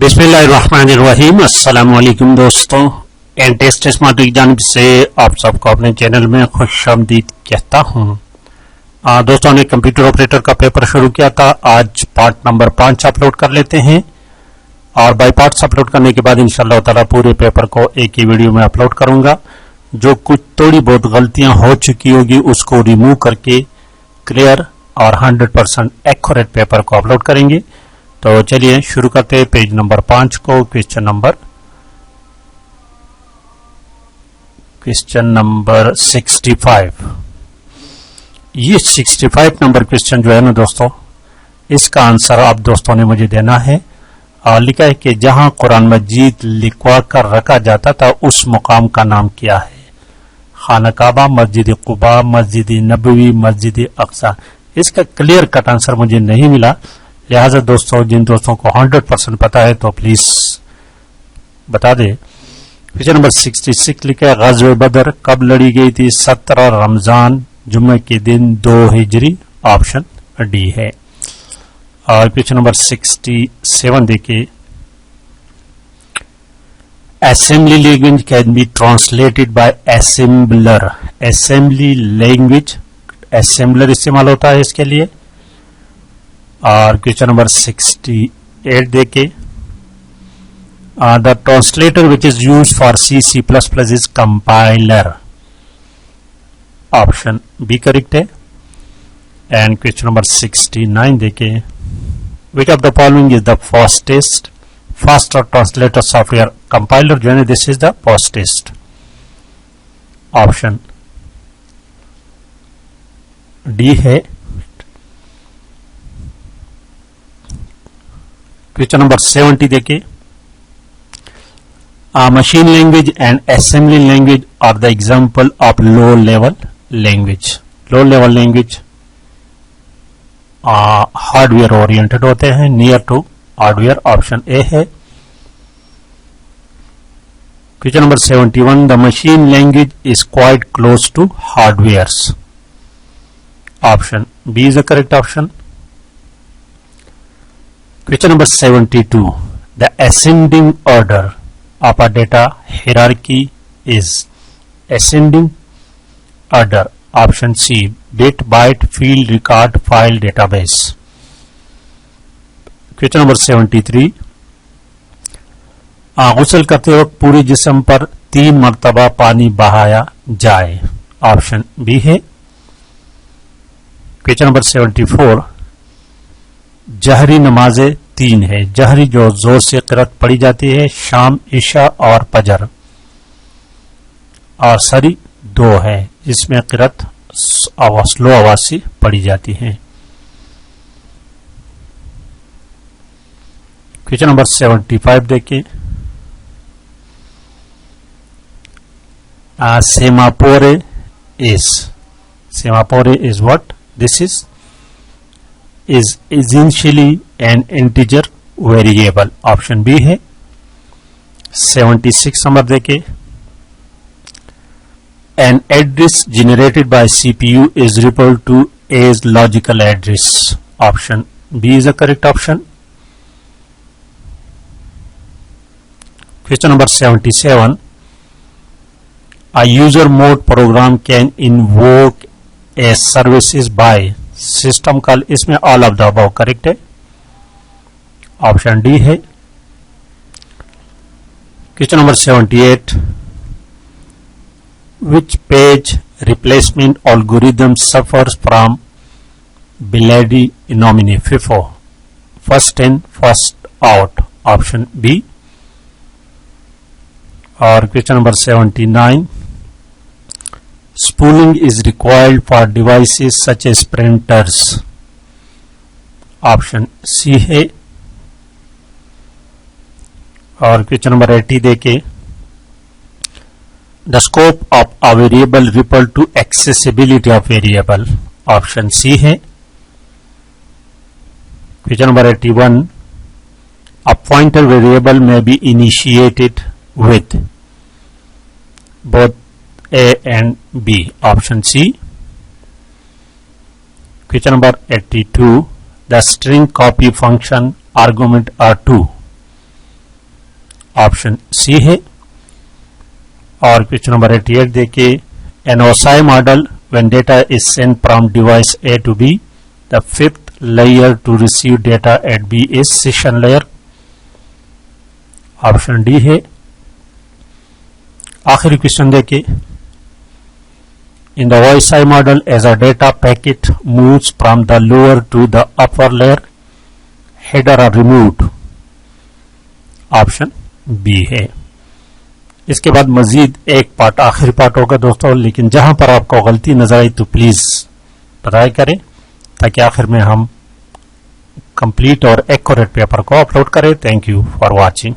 बिस्मिल्लाहिर्रहमानिर्रहीम। अस्सलाम वालेकुम दोस्तों, एंड टेस्ट स्मार्ट की जानिब से आप सबको अपने चैनल में खुशामदीद कहता हूँ। दोस्तों, हमने कंप्यूटर ऑपरेटर का पेपर शुरू किया था। आज पार्ट नंबर 5 अपलोड कर लेते हैं और बाय पार्ट्स अपलोड करने के बाद इंशाअल्लाह ताला पूरे पेपर को एक ही वीडियो में अपलोड करूंगा। जो कुछ थोड़ी बहुत गलतियां हो चुकी होगी उसको रिमूव करके क्लियर और 100% एक्यूरेट पेपर को अपलोड करेंगे। तो चलिए शुरू करते हैं पेज नंबर 5 को। Question number 65। ये 65 नंबर क्वेश्चन जो है ना दोस्तों, इसका आंसर आप दोस्तों ने मुझे देना है। लिखा है कि जहां कुरान मजीद लिखवा कर रखा जाता था उस मुकाम का नाम क्या है? खाना काबा, मस्जिद कुबा, मस्जिद नबवी, मस्जिद अक्सा। इसका क्लियर कट आंसर मुझे नहीं मिला, लिहाजा दोस्तों जिन दोस्तों को 100% पता है तो प्लीज बता दे। क्वेश्चन नंबर 66 लिखा है ग़ज़वे बदर कब लड़ी गई थी? 17 रमजान जुम्मे के दिन 2 हिजरी, ऑप्शन डी है। और क्वेश्चन नंबर 67 देखिए, assembly language can be translated bye assembler. Assembly language, assembler इस्तेमाल होता है इसके लिए। और क्वेश्चन नंबर 68 देखे, the translator which is used for C++ is compiler, option B correct है। एंड क्वेश्चन नंबर 69 देखे, which of the following is the faster translator software? Compiler जो है this is the fastest, option D है। Question number 70 देखिए, machine language and assembly language are the example of low level language. Low level language hardware oriented होते हैं, near to hardware, option A है। Question number 71, the machine language is quite close to hardwares, option B is the correct option. Question number 72. The ascending order of a data hierarchy is ascending order, option C, bit, byte, field, record, file, database. Question number 73. गुस्ल करते वक्त पूरे जिस्म पर 3 मरतबा पानी बहाया जाए, option B है। क्वेश्चन नंबर 74, जहरी नमाजें 3 है। जहरी जो जोर से क़िरात पढ़ी जाती है, शाम, इशा और फजर। और सरी 2 है, इसमें क़िरात स्लो आवाज से पढ़ी जाती है। क्वेश्चन नंबर 75 देखिए, semaphore is what? This is essentially an integer variable, option B है। 76 नंबर देखे, an address generated by CPU is referred to as logical address, option B is the correct option. Question number 77, a user mode program can invoke a services by system call, इसमें all of the above correct है, option D है। Question number 78, which page replacement algorithm suffers from Belady anomaly FIFO, first in first out, option B. और question number 79, spooling is required for devices such as printers, option C है। और question number 80 देखे, the scope of a variable refer to accessibility of variable, option C है। Question number 81, a pointer variable में be initiated with both A and B, option C. Question number 82, the string copy function argument are 2, option C है। और question number 88 देखिए, an OSI model when data is sent from device A to B, the fifth layer to receive data at B is session layer, option D है। आखिरी question देखिए, in the OSI model as a data packet moves from the lower to the upper layer, header are removed, option B है। इसके बाद मजीद एक part, आखिरी part होगा दोस्तों, लेकिन जहां पर आपको गलती नजर आई तो प्लीज बताया करें, ताकि आखिर में हम कंप्लीट और एक्यूरेट पेपर को अपलोड करें। Thank you for watching.